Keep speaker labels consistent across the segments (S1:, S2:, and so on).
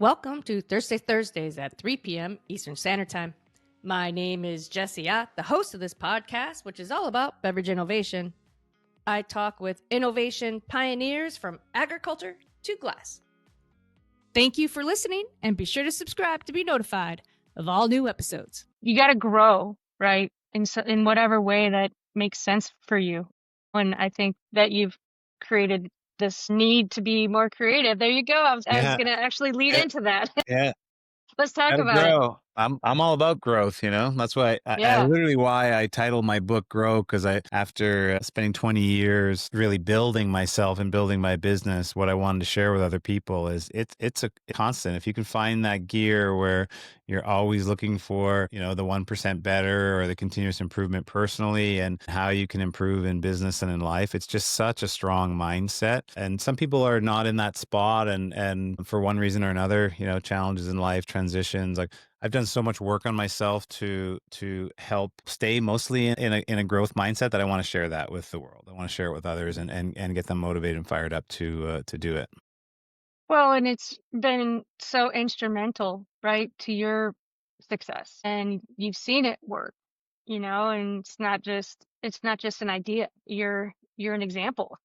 S1: Welcome to Thirsty Thursdays at 3 p.m. Eastern Standard Time. My name is Jesse Ott, the host of this podcast, which is all about beverage innovation. I talk with innovation pioneers from agriculture to glass. Thank you for listening, and be sure to subscribe to be notified of all new episodes.
S2: You got to grow, right? In whatever way that makes sense for you. And I think that you've created this need to be more creative. There you go. I was going to actually lead into that.
S3: Yeah.
S2: Let's talk
S3: Gotta
S2: about it.
S3: grow. I'm all about growth, That's why why I titled my book Grow, because after spending 20 years really building myself and building my business, what I wanted to share with other people is it's a constant. If you can find that gear where you're always looking for, the 1% better or the continuous improvement personally and how you can improve in business and in life, it's just such a strong mindset. And some people are not in that spot and for one reason or another, challenges in life, transitions, like I've done so much work on myself to help stay mostly in a growth mindset that I want to share that with the world. I want to share it with others and get them motivated and fired up to do it.
S2: Well, and it's been so instrumental, right, to your success, and you've seen it work, and it's not just an idea. You're an example.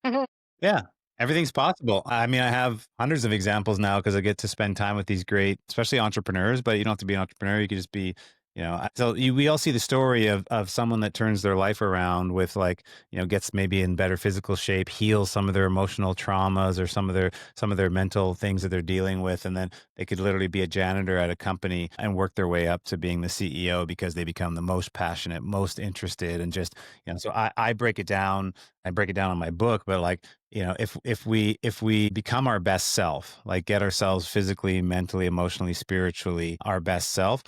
S3: Yeah. Everything's possible. I mean, I have hundreds of examples now because I get to spend time with these great, especially entrepreneurs, but you don't have to be an entrepreneur. You could just be, we all see the story of someone that turns their life around with gets maybe in better physical shape, heals some of their emotional traumas or some of their mental things that they're dealing with. And then they could literally be a janitor at a company and work their way up to being the CEO because they become the most passionate, most interested, and just, so I break it down. I break it down in my book, but if we become our best self, like get ourselves physically, mentally, emotionally, spiritually, our best self,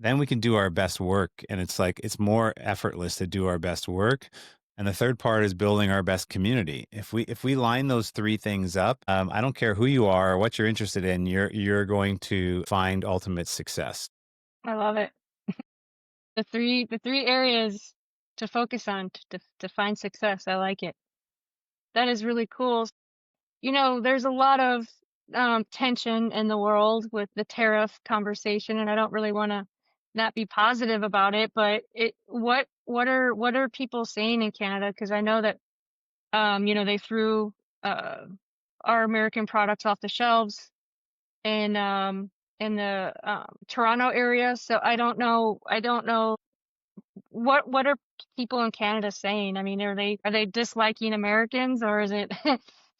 S3: then we can do our best work. And it's more effortless to do our best work. And the third part is building our best community. If we line those three things up, I don't care who you are or what you're interested in, you're going to find ultimate success.
S2: I love it. The three areas to focus on to find success. I like it. That is really cool. There's a lot of tension in the world with the tariff conversation, and I don't really want to not be positive about it. But what are people saying in Canada? Because I know that they threw our American products off the shelves in the Toronto area. So I don't know what are people in Canada saying? I mean, are they disliking Americans, or is it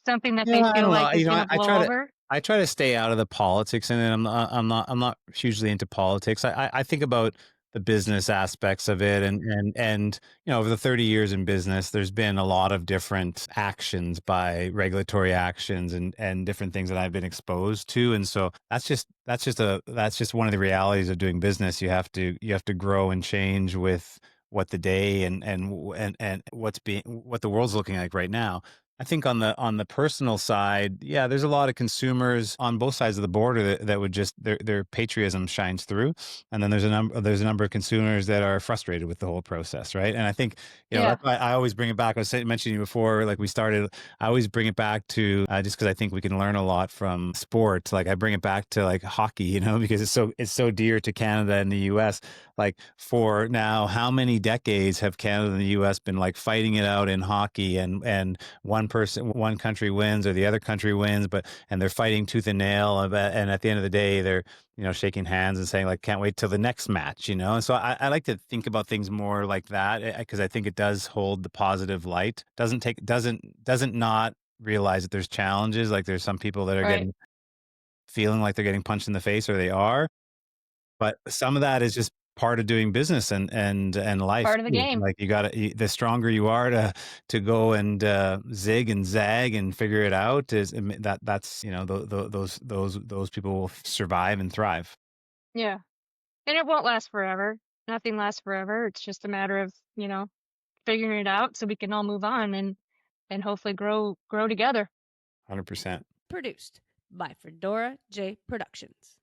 S2: something that they
S3: I
S2: feel
S3: don't
S2: like
S3: know.
S2: is going to blow over?
S3: I try to stay out of the politics, and I'm not hugely into politics. I think about the business aspects of it, and over the 30 years in business, there's been a lot of different actions by regulatory actions and different things that I've been exposed to, and so that's just one of the realities of doing business. You have to grow and change with what the day and what the world's looking like right now. I think on the personal side, yeah, there's a lot of consumers on both sides of the border that would just their patriotism shines through, and then there's a number of consumers that are frustrated with the whole process, right? And I think that's why I always bring it back. I was mentioning before, like we started, I always bring it back to just because I think we can learn a lot from sport. Like I bring it back to like hockey, because it's so dear to Canada and the U.S. Like for now, how many decades have Canada and the U.S. been like fighting it out in hockey, and one country wins or the other country wins, and they're fighting tooth and nail, and at the end of the day, they're shaking hands and saying like, can't wait till the next match, And so I like to think about things more like that because I think it does hold the positive light. Doesn't not realize that there's challenges. Like there's some people that are feeling like they're getting punched in the face, or they are. But some of that is just part of doing business and life.
S2: Part of the game.
S3: Like the stronger you are to go and zig and zag and figure it out that's those people will survive and thrive.
S2: Yeah, and it won't last forever. Nothing lasts forever. It's just a matter of figuring it out so we can all move on and hopefully grow together.
S3: 100%.
S1: Produced by Fedora J Productions.